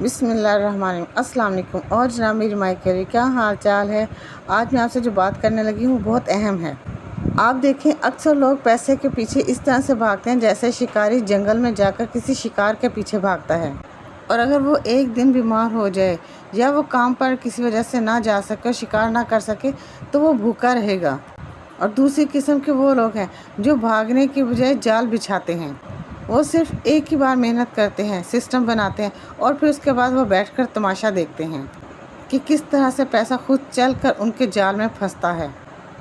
بسم اللہ الرحمن الرحیم۔ السلام علیکم اور جناب میری مائیکل، کیا حال چال ہے؟ آج میں آپ سے جو بات کرنے لگی ہوں بہت اہم ہے۔ آپ دیکھیں، اکثر لوگ پیسے کے پیچھے اس طرح سے بھاگتے ہیں جیسے شکاری جنگل میں جا کر کسی شکار کے پیچھے بھاگتا ہے، اور اگر وہ ایک دن بیمار ہو جائے یا وہ کام پر کسی وجہ سے نہ جا سکے اور شکار نہ کر سکے تو وہ بھوکا رہے گا۔ اور دوسری قسم کے وہ لوگ ہیں جو بھاگنے کی بجائے جال بچھاتے ہیں۔ وہ صرف ایک ہی بار محنت کرتے ہیں، سسٹم بناتے ہیں، اور پھر اس کے بعد وہ بیٹھ کر تماشا دیکھتے ہیں کہ کس طرح سے پیسہ خود چل کر ان کے جال میں پھنستا ہے۔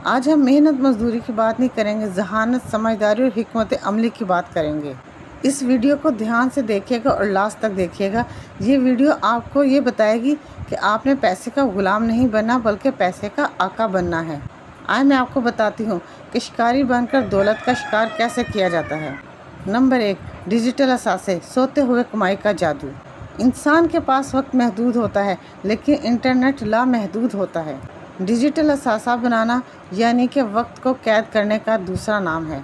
آج ہم محنت مزدوری کی بات نہیں کریں گے، ذہانت، سمجھداری اور حکمت عملی کی بات کریں گے۔ اس ویڈیو کو دھیان سے دیکھیے گا اور لاسٹ تک دیکھیے گا۔ یہ ویڈیو آپ کو یہ بتائے گی کہ آپ نے پیسے کا غلام نہیں بننا بلکہ پیسے کا آقا بننا ہے۔ آئے میں آپ کو بتاتی ہوں کہ شکاری بن کر دولت کا شکار کیسے کیا جاتا ہے۔ نمبر 1، ڈیجیٹل اثاثے، سوتے ہوئے کمائی کا جادو۔ انسان کے پاس وقت محدود ہوتا ہے لیکن انٹرنیٹ لامحدود ہوتا ہے۔ ڈیجیٹل اثاثہ بنانا یعنی کہ وقت کو قید کرنے کا دوسرا نام ہے۔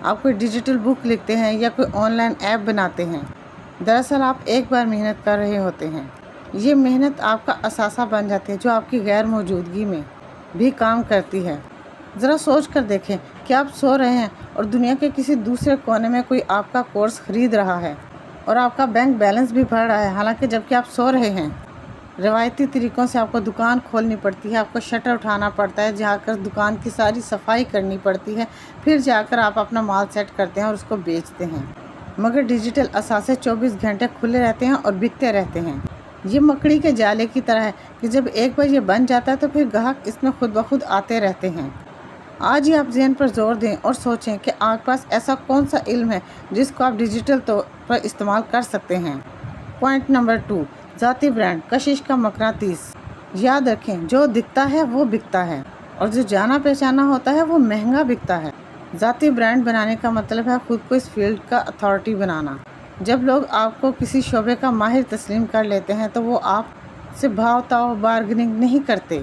آپ کوئی ڈیجیٹل بک لکھتے ہیں یا کوئی آن لائن ایپ بناتے ہیں، دراصل آپ ایک بار محنت کر رہے ہوتے ہیں۔ یہ محنت آپ کا اثاثہ بن جاتی ہے جو آپ کی غیر موجودگی میں بھی کام کرتی ہے۔ ذرا سوچ کر دیکھیں کہ آپ سو رہے ہیں اور دنیا کے کسی دوسرے کونے میں کوئی آپ کا کورس خرید رہا ہے اور آپ کا بینک بیلنس بھی بڑھ رہا ہے، حالانکہ جبکہ آپ سو رہے ہیں۔ روایتی طریقوں سے آپ کو دکان کھولنی پڑتی ہے، آپ کو شٹر اٹھانا پڑتا ہے، جا کر دکان کی ساری صفائی کرنی پڑتی ہے، پھر جا کر آپ اپنا مال سیٹ کرتے ہیں اور اس کو بیچتے ہیں۔ مگر ڈیجیٹل اثاثے 24 گھنٹے کھلے رہتے ہیں اور بکتے رہتے ہیں۔ یہ مکڑی کے جالے کی طرح ہے کہ جب ایک بار یہ بن جاتا ہے تو پھر گاہک اس میں خود بخود آتے رہتے ہیں۔ آج ہی آپ ذہن پر زور دیں اور سوچیں کہ آپ کے پاس ایسا کون سا علم ہے جس کو آپ ڈیجیٹل طور پر استعمال کر سکتے ہیں۔ پوائنٹ نمبر 2، ذاتی برانڈ، کشش کا مقناطیس۔ یاد رکھیں، جو دکھتا ہے وہ بکتا ہے، اور جو جانا پہچانا ہوتا ہے وہ مہنگا بکتا ہے۔ ذاتی برانڈ بنانے کا مطلب ہے خود کو اس فیلڈ کا اتھارٹی بنانا۔ جب لوگ آپ کو کسی شعبے کا ماہر تسلیم کر لیتے ہیں تو وہ آپ سے بھاؤ تاؤ بارگننگ نہیں کرتے،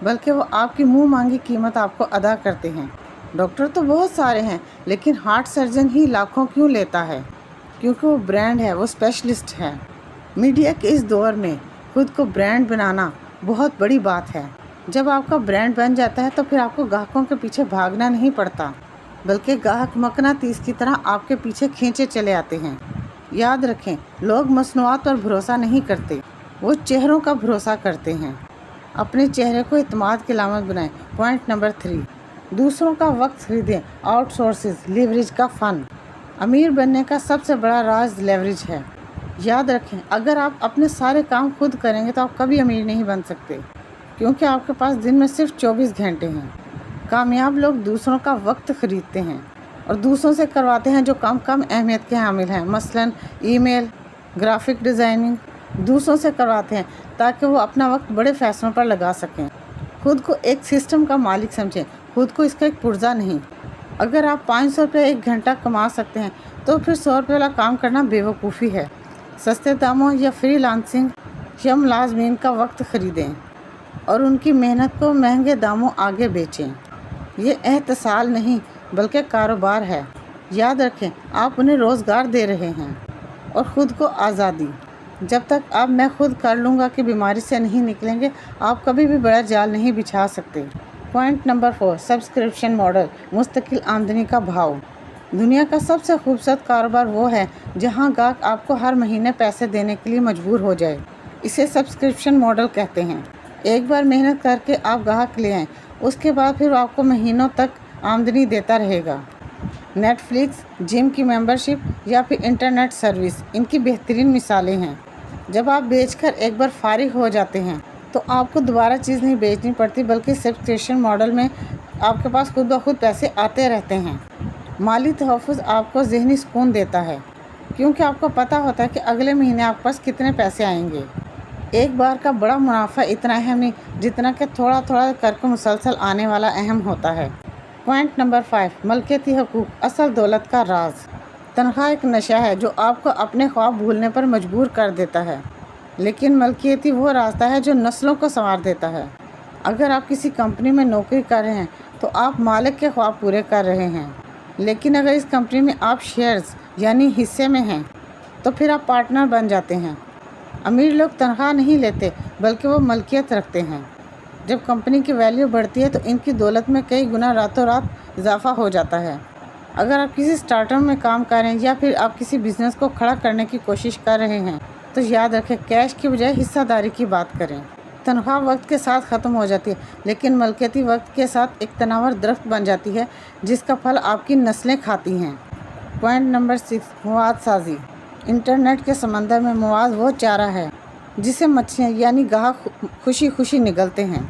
بلکہ وہ آپ کی منہ مانگی قیمت آپ کو ادا کرتے ہیں۔ ڈاکٹر تو بہت سارے ہیں لیکن ہارٹ سرجن ہی لاکھوں کیوں لیتا ہے؟ کیونکہ وہ برانڈ ہے، وہ اسپیشلسٹ ہے۔ میڈیا کے اس دور میں خود کو برانڈ بنانا بہت بڑی بات ہے۔ جب آپ کا برانڈ بن جاتا ہے تو پھر آپ کو گاہکوں کے پیچھے بھاگنا نہیں پڑتا، بلکہ گاہک مقناطیس کی طرح آپ کے پیچھے کھینچے چلے آتے ہیں۔ یاد رکھیں، لوگ مصنوعات پر بھروسہ نہیں کرتے، وہ چہروں کا بھروسہ کرتے ہیں۔ اپنے چہرے کو اعتماد کی علامت بنائیں۔ پوائنٹ نمبر 3، دوسروں کا وقت خریدیں، آؤٹ سورسز، لیوریج کا فن۔ امیر بننے کا سب سے بڑا راز لیوریج ہے۔ یاد رکھیں، اگر آپ اپنے سارے کام خود کریں گے تو آپ کبھی امیر نہیں بن سکتے، کیونکہ آپ کے پاس دن میں صرف 24 گھنٹے ہیں۔ کامیاب لوگ دوسروں کا وقت خریدتے ہیں اور دوسروں سے کرواتے ہیں جو کم اہمیت کے حامل ہیں، مثلاً ای میل، گرافک ڈیزائننگ۔ دوسروں سے کرواتے ہیں تاکہ وہ اپنا وقت بڑے فیصلوں پر لگا سکیں۔ خود کو ایک سسٹم کا مالک سمجھیں، خود کو اس کا ایک پرزہ نہیں۔ اگر آپ 500 روپے ایک گھنٹہ کما سکتے ہیں تو پھر 100 روپے والا کام کرنا بے وقوفی ہے۔ سستے داموں یا فری لانسنگ یا ملازمین کا وقت خریدیں اور ان کی محنت کو مہنگے داموں آگے بیچیں۔ یہ احتسال نہیں بلکہ کاروبار ہے۔ یاد رکھیں، آپ انہیں روزگار دے رہے ہیں اور خود کو آزادی۔ جب تک آپ میں خود کر لوں گا کہ بیماری سے نہیں نکلیں گے، آپ کبھی بھی بڑا جال نہیں بچھا سکتے۔ پوائنٹ نمبر 4، سبسکرپشن ماڈل، مستقل آمدنی کا بھاؤ۔ دنیا کا سب سے خوبصورت کاروبار وہ ہے جہاں گاہک آپ کو ہر مہینے پیسے دینے کے لیے مجبور ہو جائے۔ اسے سبسکرپشن ماڈل کہتے ہیں۔ ایک بار محنت کر کے آپ گاہک لے آئیں، اس کے بعد پھر آپ کو مہینوں تک آمدنی دیتا رہے گا۔ نیٹ فلکس، جم کی ممبرشپ یا پھر انٹرنیٹ سروس ان کی بہترین مثالیں ہیں۔ جب آپ بیچ کر ایک بار فارغ ہو جاتے ہیں تو آپ کو دوبارہ چیز نہیں بیچنی پڑتی، بلکہ سبسکرپشن ماڈل میں آپ کے پاس خود بخود پیسے آتے رہتے ہیں۔ مالی تحفظ آپ کو ذہنی سکون دیتا ہے، کیونکہ آپ کو پتہ ہوتا ہے کہ اگلے مہینے آپ کے پاس کتنے پیسے آئیں گے۔ ایک بار کا بڑا منافع اتنا اہم نہیں جتنا کہ تھوڑا تھوڑا کر کے مسلسل آنے والا اہم ہوتا ہے۔ پوائنٹ نمبر 5، ملکیتی حقوق، اصل دولت کا راز۔ تنخواہ ایک نشہ ہے جو آپ کو اپنے خواب بھولنے پر مجبور کر دیتا ہے، لیکن ملکیتی وہ راستہ ہے جو نسلوں کو سنوار دیتا ہے۔ اگر آپ کسی کمپنی میں نوکری کر رہے ہیں تو آپ مالک کے خواب پورے کر رہے ہیں، لیکن اگر اس کمپنی میں آپ شیئرز یعنی حصے میں ہیں تو پھر آپ پارٹنر بن جاتے ہیں۔ امیر لوگ تنخواہ نہیں لیتے بلکہ وہ ملکیت رکھتے ہیں۔ جب کمپنی کی ویلیو بڑھتی ہے تو ان کی دولت میں کئی گنا راتوں رات اضافہ ہو جاتا ہے۔ اگر آپ کسی اسٹارٹ اپ میں کام کر رہے ہیں یا پھر آپ کسی بزنس کو کھڑا کرنے کی کوشش کر رہے ہیں تو یاد رکھیں، کیش کی بجائے حصہ داری کی بات کریں۔ تنخواہ وقت کے ساتھ ختم ہو جاتی ہے، لیکن ملکیتی وقت کے ساتھ ایک تناور درخت بن جاتی ہے جس کا پھل آپ کی نسلیں کھاتی ہیں۔ پوائنٹ نمبر 6، مواد سازی۔ انٹرنیٹ کے سمندر میں مواد وہ چارہ ہے جسے مچھلیاں یعنی گاہک خوشی خوشی نگلتے ہیں۔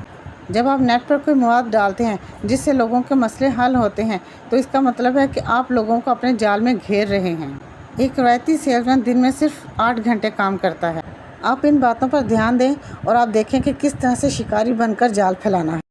جب آپ نیٹ پر کوئی مواد ڈالتے ہیں جس سے لوگوں کے مسئلے حل ہوتے ہیں تو اس کا مطلب ہے کہ آپ لوگوں کو اپنے جال میں گھیر رہے ہیں۔ ایک روایتی سیلزمین دن میں صرف 8 گھنٹے کام کرتا ہے۔ آپ ان باتوں پر دھیان دیں اور آپ دیکھیں کہ کس طرح سے شکاری بن کر جال پھیلانا ہے۔